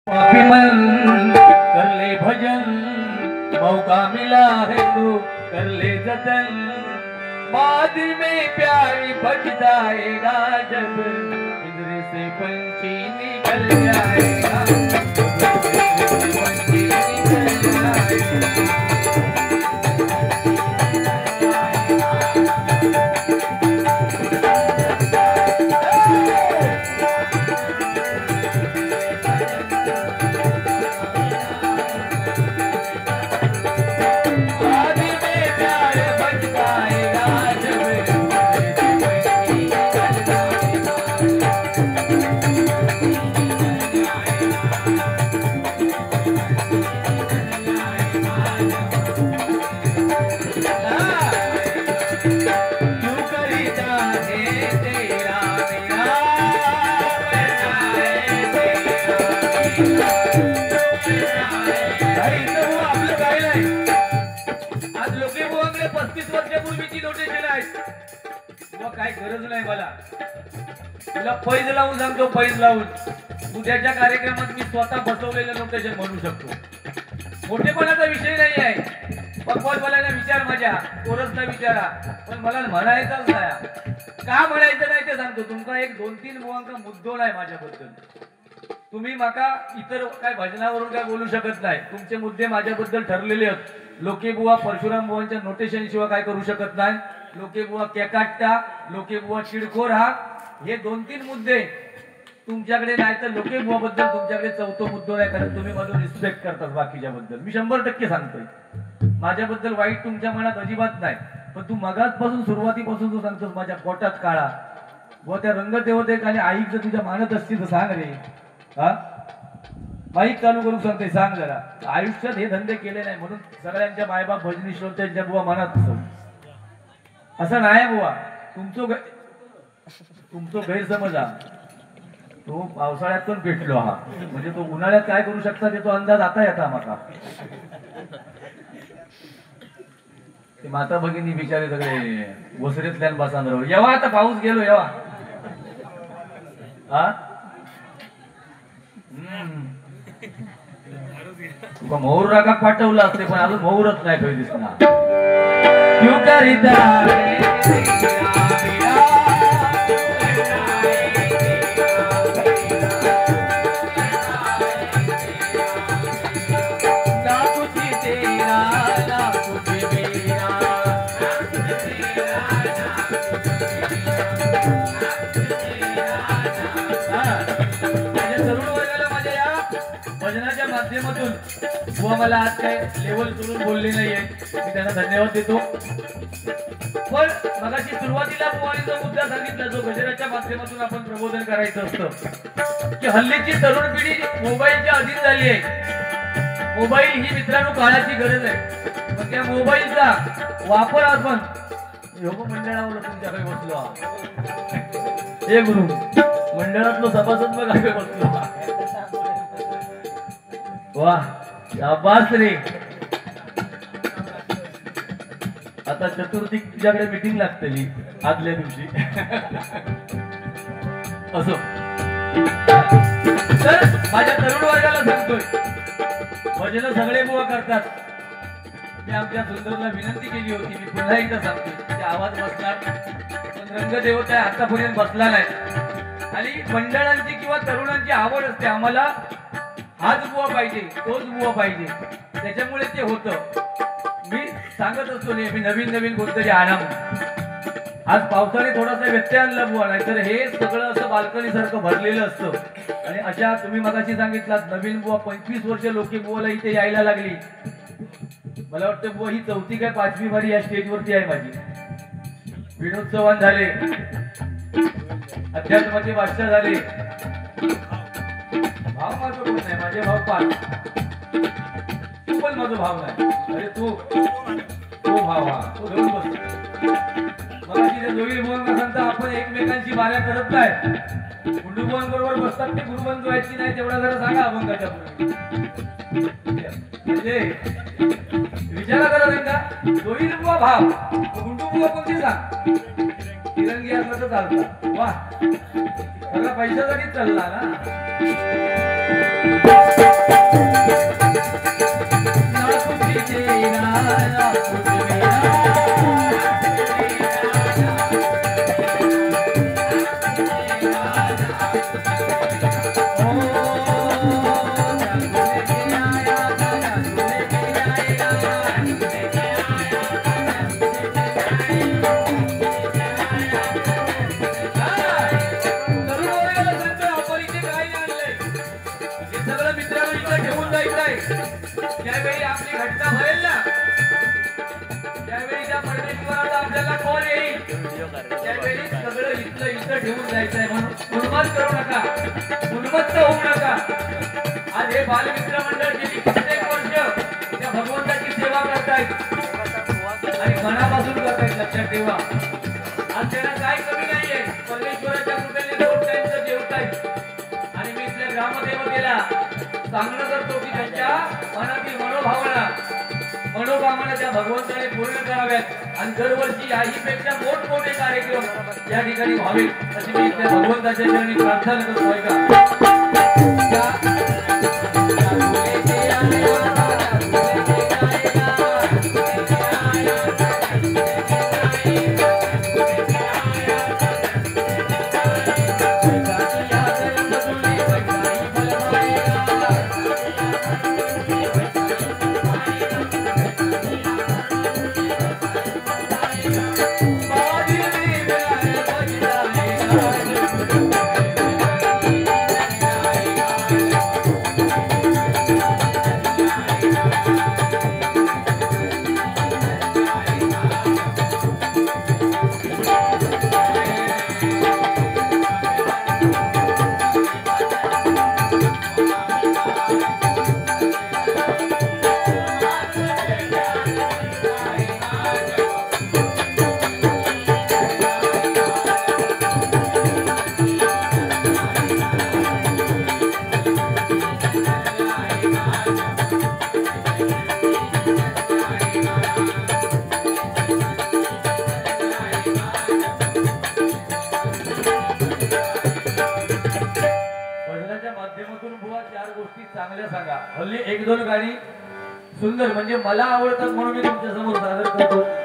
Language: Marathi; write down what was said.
पापी मन कर ले भजन, मौका मिला है तो कर ले जतन। बाद में प्यार बच जाएगा जब पिंजरे से पंछी निकल जाएगा, पंछी निकल जाएगा। काय गरज नाही मला, तुला पैज लावून सांगतो, पैज लावून उद्याच्या कार्यक्रमात मी स्वतः बसवलेलं नोटेशन म्हणू शकतो। मोठेपणाचा विषय नाही आहे, पक्वतपणाचा विचार माझ्या कोरसला विचारा, पण मला म्हणायचंच नाही। का म्हणायचं नाही ते सांगतो तुमका। एक 2-3 बुवांचा मुद्दोल आहे माझ्याबद्दल। तुम्ही माका इतर काय भजनावरून काय बोलू शकत नाही, तुमचे मुद्दे माझ्याबद्दल ठरलेले आहेत। लोके बुवा परशुराम बुवांच्या नोटेशन शिवाय काय करू शकत नाही। लोके बुवा केकाटता, लोके बुवा चिडखोर हा, हे 2-3 मुद्दे तुमच्याकडे नाही, तर लोके बुवा बद्दल तुमच्याकडे चौथा मुद्दा आहे, कारण तुम्ही माझं रिस्पेक्ट करतात बाकीच्या बद्दल। मी 100% सांगतोय, माझ्याबद्दल वाईट तुमच्या मनात अजिबात नाही, पण तू मगाचपासून सुरुवातीपासून तू सांगतोस माझ्या पोटात काळा व त्या रंगदेवते आणि आईक जर तुझ्या मानत असतील तर सांग रे। हा माईक चालू करून सांगते, सांग जरा। आयुष्यात हे धंदे केले नाही म्हणून सगळ्यांच्या मायबाप भजनीश्वर त्यांच्या बुवा मनात असं नाही बुवा। तुमचं गैरसमज हा, तो पावसाळ्यात पण पेटलो हा, म्हणजे तो उन्हाळ्यात काय करू शकता ते तो अंदाज आता येता माका। ते माता भगिनी बिचारे सगळे वसरेतल्या बसांवर येवा, आता पाऊस गेलो येवा। हा तुका मोहर रागात पाठवलं असते, पण अजून मोहरच नाही काही दिसणार। क्यों करीता भजनाच्या माध्यमातून बुवा मला आज काय लेवल सोडून बोलले नाहीये, मी त्यांना धन्यवाद देतो। पण मगाशी सुरुवातीला बुवाने जो मुद्दा सांगितला, जो गजराच्या माध्यमातून आपण प्रबोधन करायचं असतं, की हल्लीची तरुण पिढी मोबाईलच्या अधीन झाली आहे। मोबाईल ही मित्रांनो काळाची गरज आहे, पण त्या मोबाईलचा वापर आपण योग मंडळावर तुमच्याकडे बसलो, हे गुरु मंडळातलो सभासद मग आम्ही बसलो। वाह शाबास रे। आता चतुर्थी तुझ्याकडे मीटिंग लागतली आदल्या दिवशी असो। तर माझ्या तरुण वर्गाला सांगतोय, भजन सगळे बुवा करतात। मी आमच्या सुंदरला विनंती केली होती, मी पुन्हा एकदा सांगतोय, आवाज बसणार पण रंगदेवता आतापर्यंत बसला नाही, आणि मंडळांची किंवा तरुणांची आवड असते, आम्हाला हाच बुवा पाहिजे, तोच बुवा पाहिजे, त्याच्यामुळे ते होतं। मी सांगत असतो नेहमी नवीन नवीन कोणतरी आणा म्हणून। आज पावसाने थोडासा व्यत्यय आणला बुवा, नाही तर हे सगळं असं बाल्कनी सारखं भरलेलं असतं। आणि अशा तुम्ही मगाशी सांगितलात नवीन बुवा 25 वर्ष लोके बुवाला इथे यायला लागली। मला वाटतं बुवा ही 4थी काय 5वी वारी या स्टेजवरती आहे माझी। विनोद चव्हाण झाले, अध्यात्माचे बादशाह झाले, भाव माझा कोण नाही, माझे भाव 5, तू पण माझा भाव नाही, अरे तू तो भाव हा तो घेऊन बसतो। मला तिथे जोईल बुवांना सांगता, आपण एकमेकांची बाऱ्या करत नाही, गुंडूबुवां बरोबर बसतात ते गुरुबंधू व्हायची नाही, तेवढा जरा सांगा अभंगाच्या पूर्वी, म्हणजे विचारा करा त्यांना। जोईल बुवा भाव, गुंडू बुवा कोणती सांग, तिरंगी असलं तर चालतं। वा सगळं पैशासाठीच चालला ना। सगळं मित्रांनो इथं ठेवून जायचं आहे. ज्यावेळी आपली घटना भरेल ना, त्यावेळी त्या परमेश्वराचा आपल्याला कॉल येईल, त्यावेळी सगळं इथं ठेवून जायचं आहे. म्हणून उन्मत्त करू नका, उन्मत्त होऊ नका. आज हे बालमित्र मंडळ गेली कित्येक वर्ष त्या भगवंताची सेवा करतायत आणि मनापासून करतायत. लक्षात ठेवा, आज त्यांना काय कमी नाहीये. परमेश्वराच्या कृपेने दोन टाइमचं जेवतायत. आणि मी इथल्या ग्रामदेवतेला सांगणं करतो की त्यांच्या मनातील मनोभावना त्या भगवंताने पूर्ण कराव्यात आणि दरवर्षी याहीपेक्षा मोठमोठे कार्यक्रम या ठिकाणी व्हावेत अशी मी इथल्या भगवंताच्या चरणी प्रार्थना करतो. चांगल्या सांगा. हल्ली एक दोन गाणी सुंदर म्हणजे मला आवडतात म्हणून मी तुमच्या समोर सादर करतो.